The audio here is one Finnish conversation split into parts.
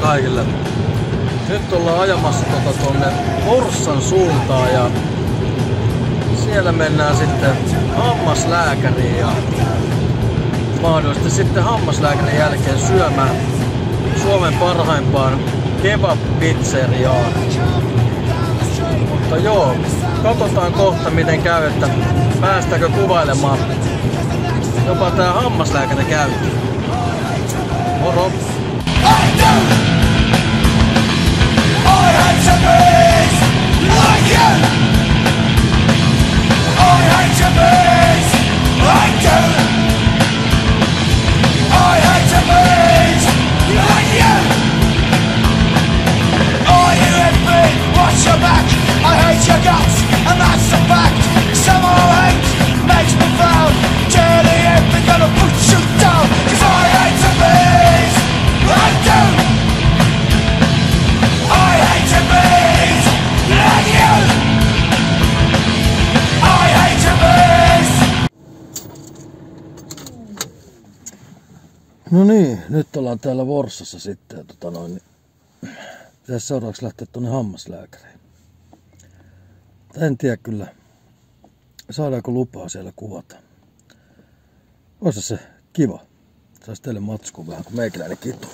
kaikille. Nyt ollaan ajamassa tuonne Forssan suuntaan ja siellä mennään sitten hammaslääkäriin ja mahdollisesti sitten hammaslääkärin jälkeen syömään Suomen parhaimpaan kebab-pizzeriaan. Mutta joo, katsotaan kohta miten käy, että päästäänkö kuvailemaan jopa tää hammaslääkäri käyttö. Moro! Watch your back, I hate your guts, and that's a fact. Somehow hate makes me frown. Dirty if they're gonna put you down. Cause I hate to please, I do. I hate to please, like you. I hate to please. No niin, nyt ollaan täällä Forssassa sitten. Pitäisi seuraavaksi lähteä tuonne hammaslääkäriin. En tiedä kyllä, saadaanko lupaa siellä kuvata. Olisi se kiva. Saisi teille matskua vähän, kun meikäläinen kituu.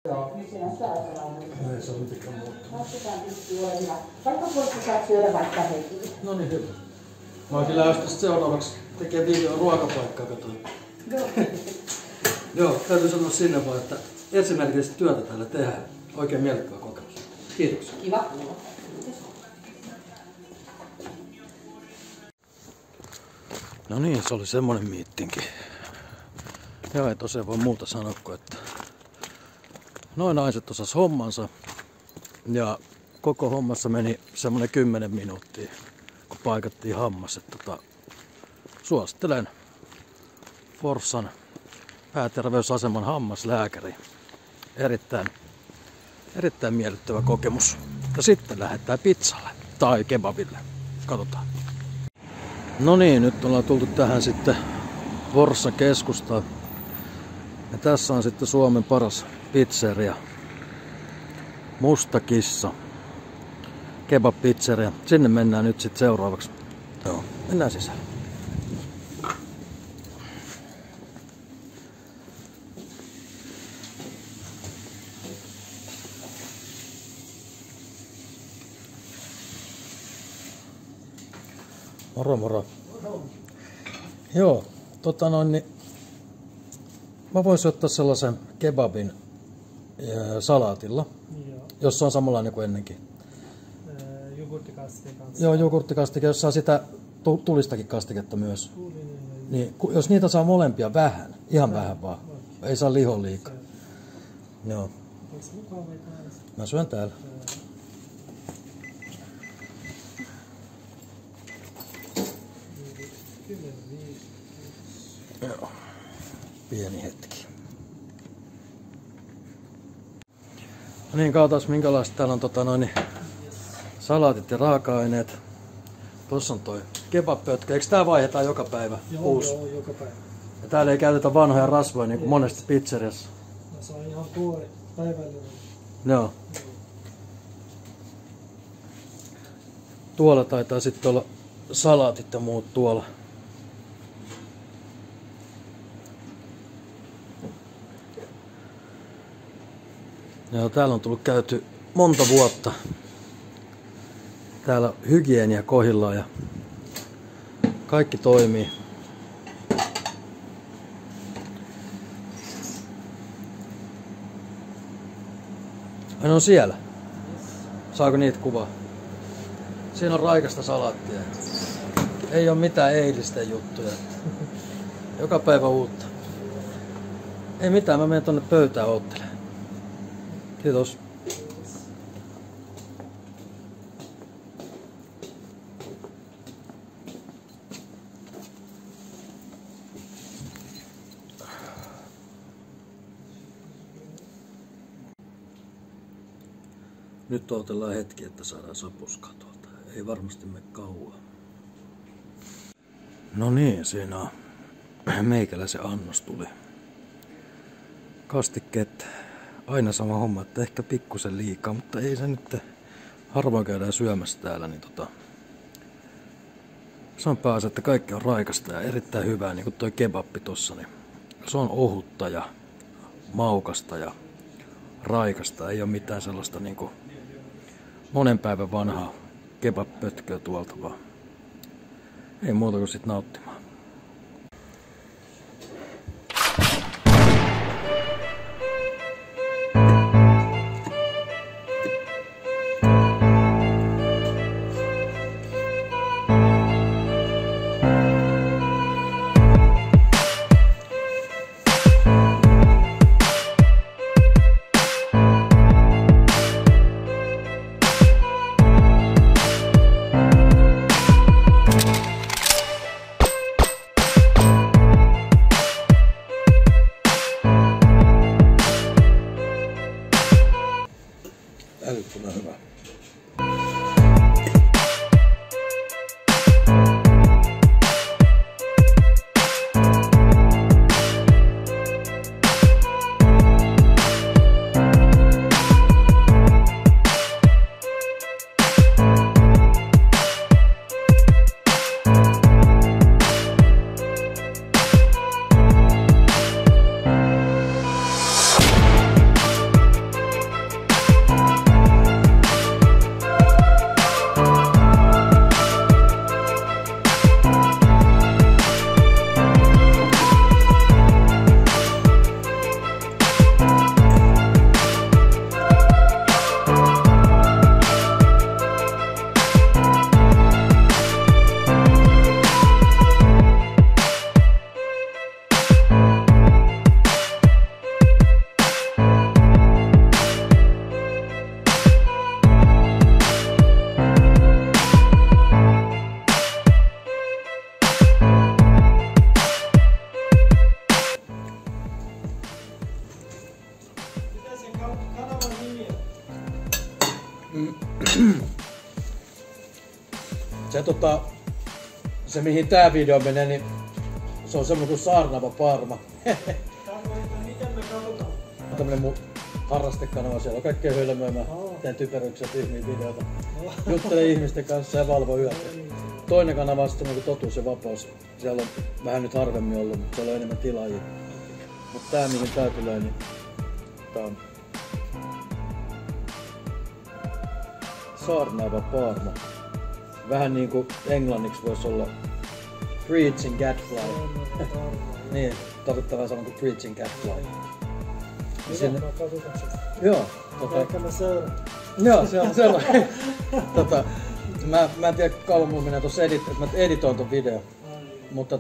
Ei se ole mitenkään muuttunut. Lasketaan pystyy, ole hyvä. Vaikka poikki saat syödä vaikka heti. No niin, hyvä. Mä kyllä jos tästä seuraavaksi tekee videon ruokapaikkaa, katsoin. Joo, täytyy sanoa sinne vaan, että esimerkiksi työtä täällä tehdään. Oikein miellyttävä kokemus. Kiitoksia. Kiva kuulla. No niin, se oli semmonen miittinki. Ja ei tosiaan voi muuta sanoa kuin, että noin naiset osas hommansa. Ja koko hommassa meni semmonen 10 minuuttia, kun paikattiin hammas. Että suosittelen Forssan pääterveysaseman hammaslääkäri. Erittäin miellyttävä kokemus. Ja sitten lähdetään pizzalle tai kebabille. Katsotaan. No niin, nyt ollaan tultu tähän sitten Forssan keskustaan. Ja tässä on sitten Suomen paras pizzeria. Musta Kissa. Kebab-pizzeria. Sinne mennään nyt sitten seuraavaksi. Joo, mennään sisään. Moro moro. Joo, niin mä voisin ottaa sellaisen kebabin salaatilla, jossa on samanlainen kuin ennenkin. Jogurttikastike kanssa. Joo, jogurttikastike, jossa on sitä tulistakin kastiketta myös. Niin, jos niitä saa molempia vähän, ihan vähän vaan. Ei saa lihoa liikaa. Joo. Mä syön täällä. Joo. Pieni hetki. No niin, katsotaan minkälaista täällä on salaatit ja raaka-aineet. Tossa on toi kebab-pötkä. Eikö tää vaihdetaan joka päivä? Joo, joka päivä. Ja täällä ei käytetä vanhoja rasvoja niin kuin monesti pizzeriassa. No, se on ihan tuore, päivällinen. Joo. Tuolla taitaa sitten olla salaatit ja muut tuolla. Joo, täällä on tullut käyty monta vuotta. Täällä hygienia kohdillaan ja kaikki toimii. Ai ne on siellä. Saako niitä kuvaa? Siinä on raikasta salaattia. Ei ole mitään eilisten juttuja. Joka päivä uutta. Ei mitään, mä menen tonne pöytään oottelemaan. Kiitos. Nyt odotellaan hetki, että saadaan sapuskaa tuolta. Ei varmasti mene kauan. No niin, siinä on meikäläisen annos tuli. Kastikkeet, aina sama homma, että ehkä pikkusen liikaa, mutta ei se nyt. Harvoin käydään syömässä täällä, niin se on pääasia, että kaikki on raikasta ja erittäin hyvää, niin kuin toi kebappi tossa, niin se on ohutta ja maukasta ja raikasta. Ei ole mitään sellaista niinku monen päivän vanhaa kebab-pötköä tuolta vaan. Ei muuta kuin sit nauttimaan. se mihin tää video menee, niin se on semmonen kuin Saarnaava Parma. Miten me katsotaan? Tämmönen mun harrastekanava, siellä on kaikkea hölmöä, mä teen typeryksiä tyhmiä videoita. Juttelen ihmisten kanssa ja valvo yötä. Toinen kanava on sitten Totuus ja Vapaus. Siellä on vähän nyt harvemmin ollut, mutta siellä on enemmän tilaajia. Mutta tää mihin tää tulee, niin tää on Saarnaava Parma. Vähän niinku englanniksi voisi olla Preaching Gadfly. Niin, tarvittavaa sanoa kuin Preaching Gadfly. Hyvä, mä katsotaan sitä. Joo. Ehkä mä seuraan. Joo, se on sellainen. Mä en tiedä kauan mulla menee tossa että mä editoin ton video. Mutta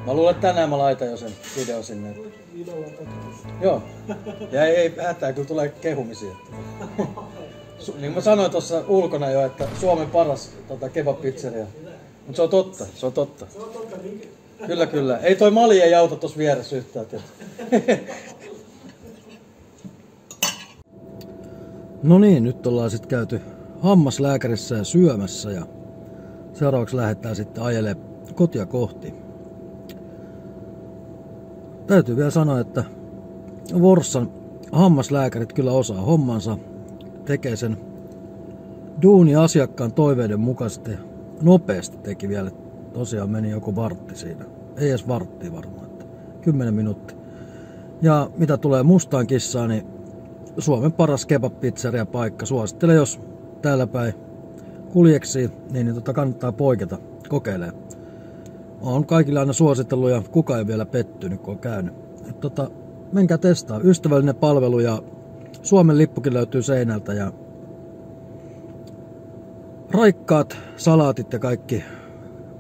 mä luulen, että tänään mä laitan jo sen video sinne. Videolla on katsotus. Joo. Ja ei hätää, kyllä tulee kehumisia. Niin mä sanoin tuossa ulkona jo, että Suomen paras kebab-pizzeria. Mut se on totta, se on totta. Se on totta, niin. Kyllä. Ei toi Mali ei auta tossa vieressä yhtään. No niin, nyt ollaan sitten käyty hammaslääkärissä ja syömässä ja seuraavaksi lähdetään sitten ajelemaan kotia kohti. Täytyy vielä sanoa, että Forssan hammaslääkärit kyllä osaa hommansa, tekee sen duuni asiakkaan toiveiden mukaisesti nopeasti teki vielä. Tosiaan meni joku vartti siinä. Ei edes varttia varmaan, että 10 minuuttia. Ja mitä tulee Mustaan Kissaan, niin Suomen paras kebab-pizzeria paikka. Suosittelen, jos täällä päin kuljeksii, niin kannattaa poiketa, kokeilee. Olen kaikille aina suositellut ja kukaan ei vielä pettynyt, kun on käynyt. Menkää testaa. Ystävällinen palvelu ja Suomen lippukin löytyy seinältä ja raikkaat salaatit ja kaikki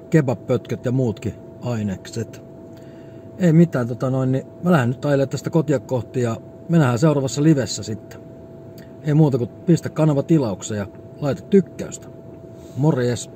kebab-pötköt ja muutkin ainekset. Ei mitään, niin mä lähden nyt ajelemaan tästä kotia kohti ja me nähdään seuraavassa livessä sitten. Ei muuta kuin pistä kanava tilaukseen ja laita tykkäystä. Morjes!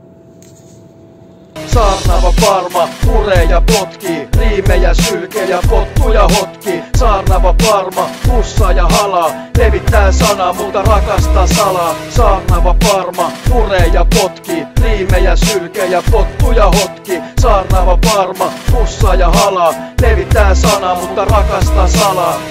Saarnaava Parma puree ja potkii, riimejä sylkee ja pottuja hotkii. Saarnaava Parma pussaa ja halaa, levittää sanaa, mutta rakastaa salaa. Saarnaava Parma puree ja potkii, riimejä sylkee ja pottuja hotkii. Saarnaava Parma pussaa ja halaa, levittää sanaa, mutta rakastaa salaa.